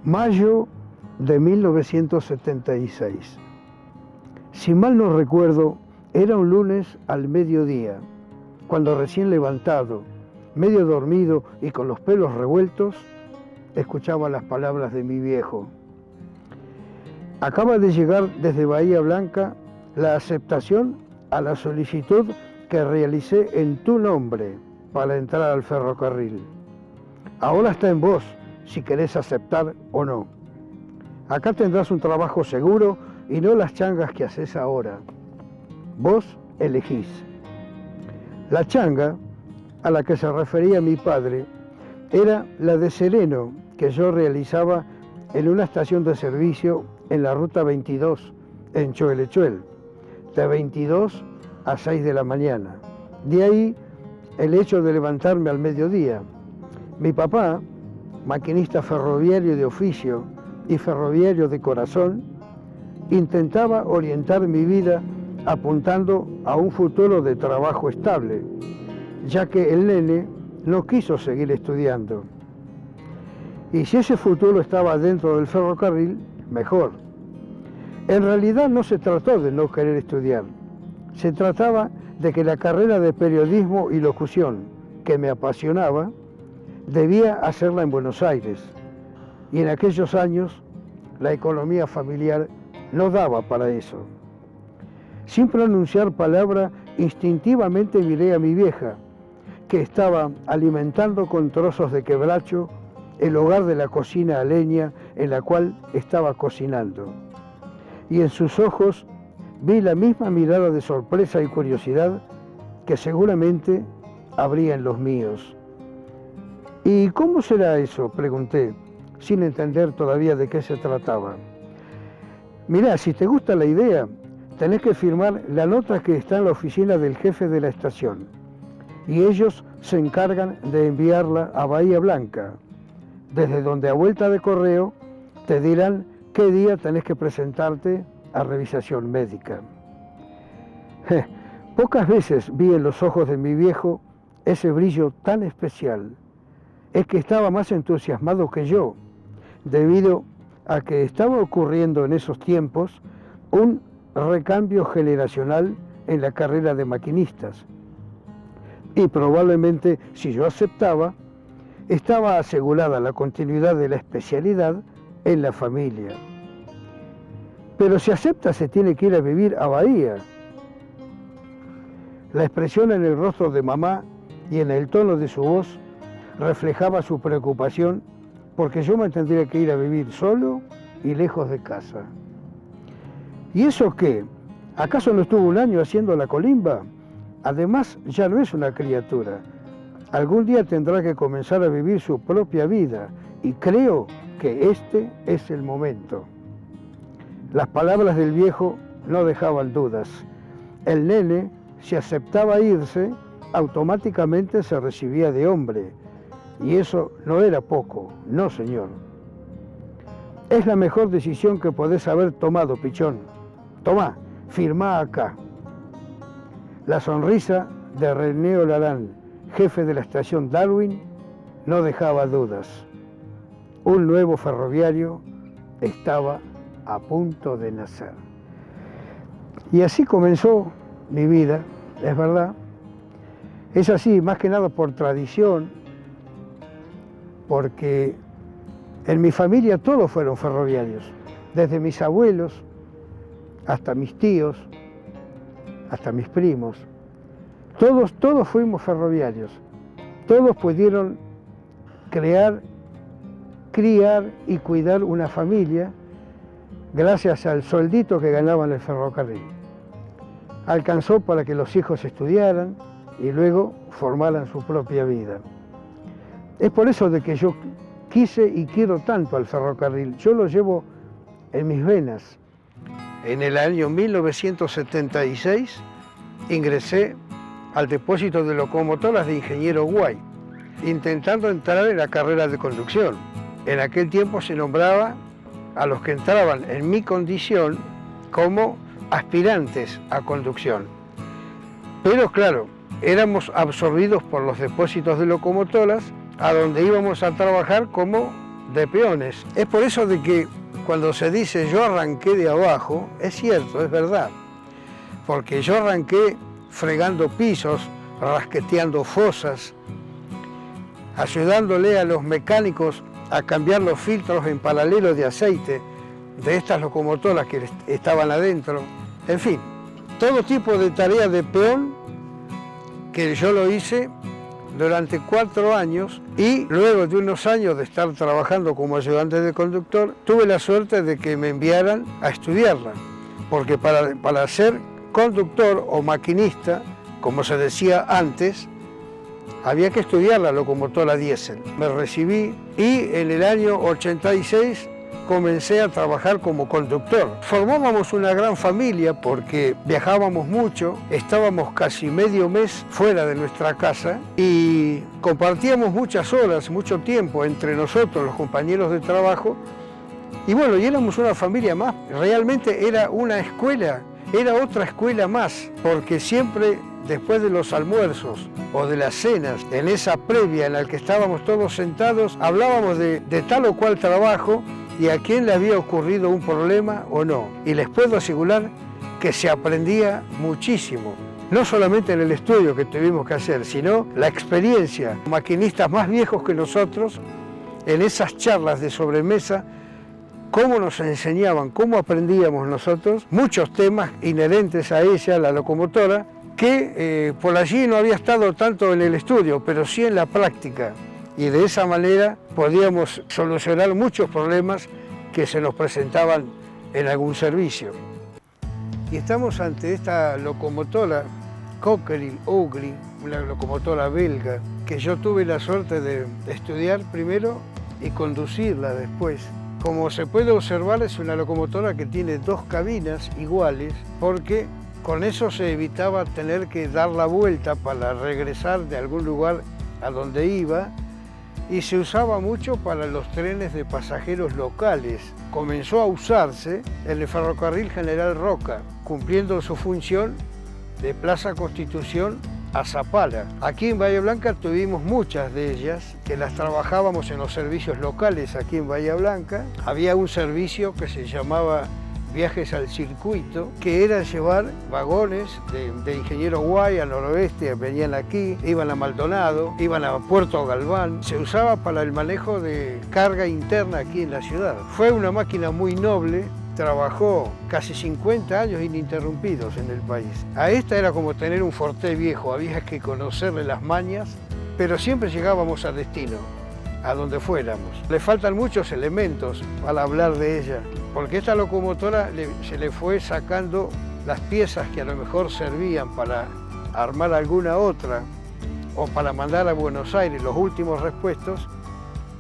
Mayo de 1976. Si mal no recuerdo, era un lunes al mediodía, cuando recién levantado, medio dormido y con los pelos revueltos, escuchaba las palabras de mi viejo. Acaba de llegar desde Bahía Blanca la aceptación a la solicitud que realicé en tu nombre para entrar al ferrocarril. Ahora está en vos si querés aceptar o no. Acá tendrás un trabajo seguro y no las changas que haces ahora. Vos elegís. La changa a la que se refería mi padre era la de sereno que yo realizaba en una estación de servicio en la ruta 22, en Choelechuel, de 22 a 6 de la mañana. De ahí el hecho de levantarme al mediodía. Mi papá, maquinista ferroviario de oficio y ferroviario de corazón, intentaba orientar mi vida apuntando a un futuro de trabajo estable, ya que el nene no quiso seguir estudiando. Y si ese futuro estaba dentro del ferrocarril, mejor. En realidad no se trató de no querer estudiar, se trataba de que la carrera de periodismo y locución, que me apasionaba, debía hacerla en Buenos Aires, y en aquellos años la economía familiar no daba para eso. Sin pronunciar palabra, instintivamente miré a mi vieja, que estaba alimentando con trozos de quebracho el hogar de la cocina a leña en la cual estaba cocinando. Y en sus ojos vi la misma mirada de sorpresa y curiosidad que seguramente habría en los míos. ¿Y cómo será eso?, pregunté, sin entender todavía de qué se trataba. Mirá, si te gusta la idea, tenés que firmar la nota que está en la oficina del jefe de la estación, y ellos se encargan de enviarla a Bahía Blanca, desde donde a vuelta de correo te dirán qué día tenés que presentarte a revisación médica. Pocas veces vi en los ojos de mi viejo ese brillo tan especial. Es que estaba más entusiasmado que yo, debido a que estaba ocurriendo en esos tiempos un recambio generacional en la carrera de maquinistas. Y probablemente, si yo aceptaba, estaba asegurada la continuidad de la especialidad en la familia. Pero si acepta, se tiene que ir a vivir a Bahía. La expresión en el rostro de mamá y en el tono de su voz reflejaba su preocupación porque yo me tendría que ir a vivir solo y lejos de casa. ¿Y eso qué? ¿Acaso no estuvo un año haciendo la colimba? Además, ya no es una criatura. Algún día tendrá que comenzar a vivir su propia vida y creo que este es el momento. Las palabras del viejo no dejaban dudas. El nene, si aceptaba irse, automáticamente se recibía de hombre. Y eso no era poco, no señor. Es la mejor decisión que podés haber tomado, pichón. Tomá, firmá acá. La sonrisa de René Olarán, jefe de la estación Darwin, no dejaba dudas. Un nuevo ferroviario estaba a punto de nacer. Y así comenzó mi vida, es verdad. Es así, más que nada por tradición, porque en mi familia todos fueron ferroviarios, desde mis abuelos hasta mis tíos, hasta mis primos. Todos fuimos ferroviarios. Todos pudieron crear, criar y cuidar una familia gracias al sueldito que ganaban el ferrocarril. Alcanzó para que los hijos estudiaran y luego formaran su propia vida. Es por eso de que yo quise y quiero tanto al ferrocarril. Yo lo llevo en mis venas. En el año 1976 ingresé al depósito de locomotoras de Ingeniero Guay, intentando entrar en la carrera de conducción. En aquel tiempo se nombraba a los que entraban en mi condición como aspirantes a conducción. Pero claro, éramos absorbidos por los depósitos de locomotoras a donde íbamos a trabajar como de peones. Es por eso de que cuando se dice yo arranqué de abajo, es cierto, es verdad. Porque yo arranqué fregando pisos, rasqueteando fosas, ayudándole a los mecánicos a cambiar los filtros en paralelo de aceite de estas locomotoras que estaban adentro. En fin, todo tipo de tareas de peón que yo lo hice durante 4 años y luego de unos años de estar trabajando como ayudante de conductor, tuve la suerte de que me enviaran a estudiarla, porque para ser conductor o maquinista, como se decía antes, había que estudiar la locomotora diésel. Me recibí y en el año 86 comencé a trabajar como conductor. Formábamos una gran familia porque viajábamos mucho, estábamos casi medio mes fuera de nuestra casa y compartíamos muchas horas, mucho tiempo entre nosotros, los compañeros de trabajo. Y bueno, y éramos una familia más. Realmente era una escuela, era otra escuela más, porque siempre después de los almuerzos o de las cenas, en esa previa en la que estábamos todos sentados, hablábamos de tal o cual trabajo y a quién le había ocurrido un problema o no. Y les puedo asegurar que se aprendía muchísimo. No solamente en el estudio que tuvimos que hacer, sino la experiencia. Maquinistas más viejos que nosotros, en esas charlas de sobremesa, cómo nos enseñaban, cómo aprendíamos nosotros, muchos temas inherentes a ella, la locomotora, que por allí no había estado tanto en el estudio, pero sí en la práctica. Y de esa manera podíamos solucionar muchos problemas que se nos presentaban en algún servicio. Y estamos ante esta locomotora Cockerill Oakley, una locomotora belga, que yo tuve la suerte de estudiar primero y conducirla después. Como se puede observar, es una locomotora que tiene 2 cabinas iguales, porque con eso se evitaba tener que dar la vuelta para regresar de algún lugar a donde iba, y se usaba mucho para los trenes de pasajeros locales. Comenzó a usarse en el ferrocarril General Roca, cumpliendo su función de Plaza Constitución a Zapala. Aquí en Bahía Blanca tuvimos muchas de ellas, que las trabajábamos en los servicios locales aquí en Bahía Blanca. Había un servicio que se llamaba Viajes al Circuito, que era llevar vagones de Ingeniero Guay a Noroeste, venían aquí, iban a Maldonado, iban a Puerto Galván. Se usaba para el manejo de carga interna aquí en la ciudad. Fue una máquina muy noble, trabajó casi 50 años ininterrumpidos en el país. A esta era como tener un forté viejo, había que conocerle las mañas, pero siempre llegábamos a destino, a donde fuéramos. Le faltan muchos elementos para hablar de ella, porque esta locomotora se le fue sacando las piezas que a lo mejor servían para armar alguna otra o para mandar a Buenos Aires los últimos repuestos,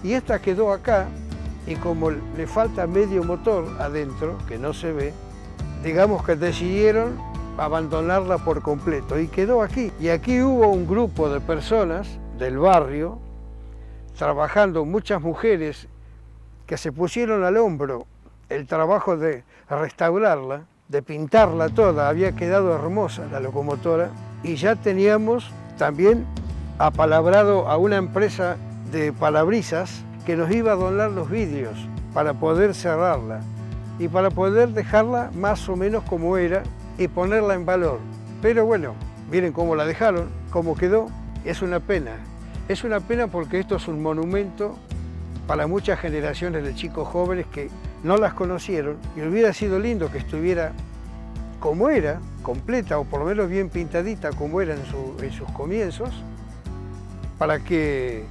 y esta quedó acá, y como le falta medio motor adentro, que no se ve, digamos que decidieron abandonarla por completo y quedó aquí. Y aquí hubo un grupo de personas del barrio, trabajando, muchas mujeres que se pusieron al hombro el trabajo de restaurarla, de pintarla toda. Había quedado hermosa la locomotora y ya teníamos también apalabrado a una empresa de parabrisas que nos iba a donar los vidrios para poder cerrarla y para poder dejarla más o menos como era y ponerla en valor. Pero bueno, miren cómo la dejaron, cómo quedó. Es una pena. Es una pena porque esto es un monumento para muchas generaciones de chicos jóvenes que no las conocieron, y hubiera sido lindo que estuviera como era, completa o por lo menos bien pintadita como era en sus comienzos, para que,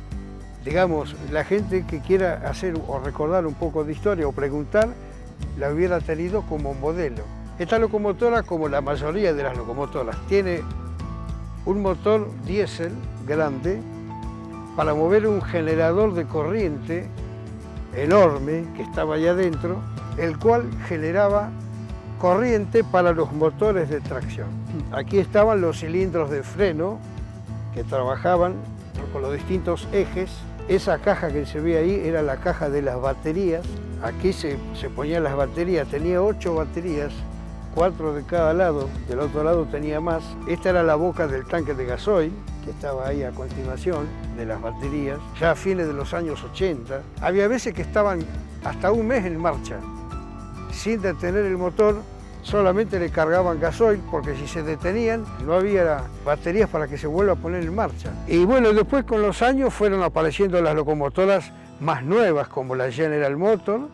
digamos, la gente que quiera hacer o recordar un poco de historia o preguntar, la hubiera tenido como modelo. Esta locomotora, como la mayoría de las locomotoras, tiene un motor diésel grande para mover un generador de corriente enorme que estaba allá adentro, el cual generaba corriente para los motores de tracción. Aquí estaban los cilindros de freno que trabajaban con los distintos ejes. Esa caja que se ve ahí era la caja de las baterías. Aquí se ponían las baterías, tenía 8 baterías 4 de cada lado, del otro lado tenía más. Esta era la boca del tanque de gasoil, que estaba ahí a continuación de las baterías, ya a fines de los años 80. Había veces que estaban hasta un mes en marcha, sin detener el motor, solamente le cargaban gasoil, porque si se detenían no había baterías para que se vuelva a poner en marcha. Y bueno, después con los años fueron apareciendo las locomotoras más nuevas, como la General Motors,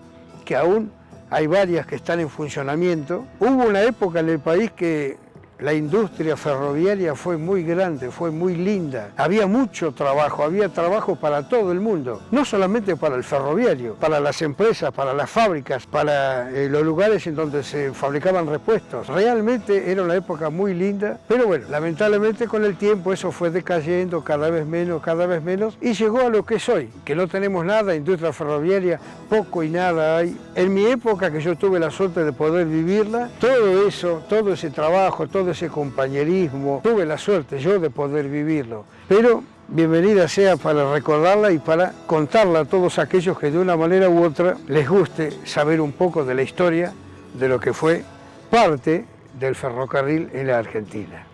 que aún hay varias que están en funcionamiento. Hubo una época en el país que la industria ferroviaria fue muy grande, fue muy linda. Había mucho trabajo, había trabajo para todo el mundo. No solamente para el ferroviario, para las empresas, para las fábricas, para los lugares en donde se fabricaban repuestos. Realmente era una época muy linda, pero bueno, lamentablemente con el tiempo eso fue decayendo cada vez menos, y llegó a lo que es hoy, que no tenemos nada, industria ferroviaria, poco y nada hay. En mi época, que yo tuve la suerte de poder vivirla, todo eso, todo ese trabajo, todo ese compañerismo, tuve la suerte yo de poder vivirlo. Pero bienvenida sea para recordarla y para contarla a todos aquellos que de una manera u otra les guste saber un poco de la historia de lo que fue parte del ferrocarril en la Argentina.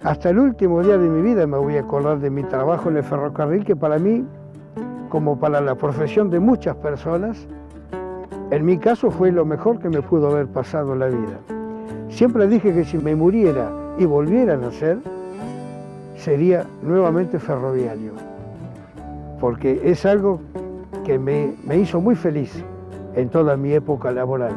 Hasta el último día de mi vida me voy a acordar de mi trabajo en el ferrocarril, que para mí, como para la profesión de muchas personas, en mi caso fue lo mejor que me pudo haber pasado en la vida. Siempre dije que si me muriera y volviera a nacer, sería nuevamente ferroviario, porque es algo que me hizo muy feliz en toda mi época laboral.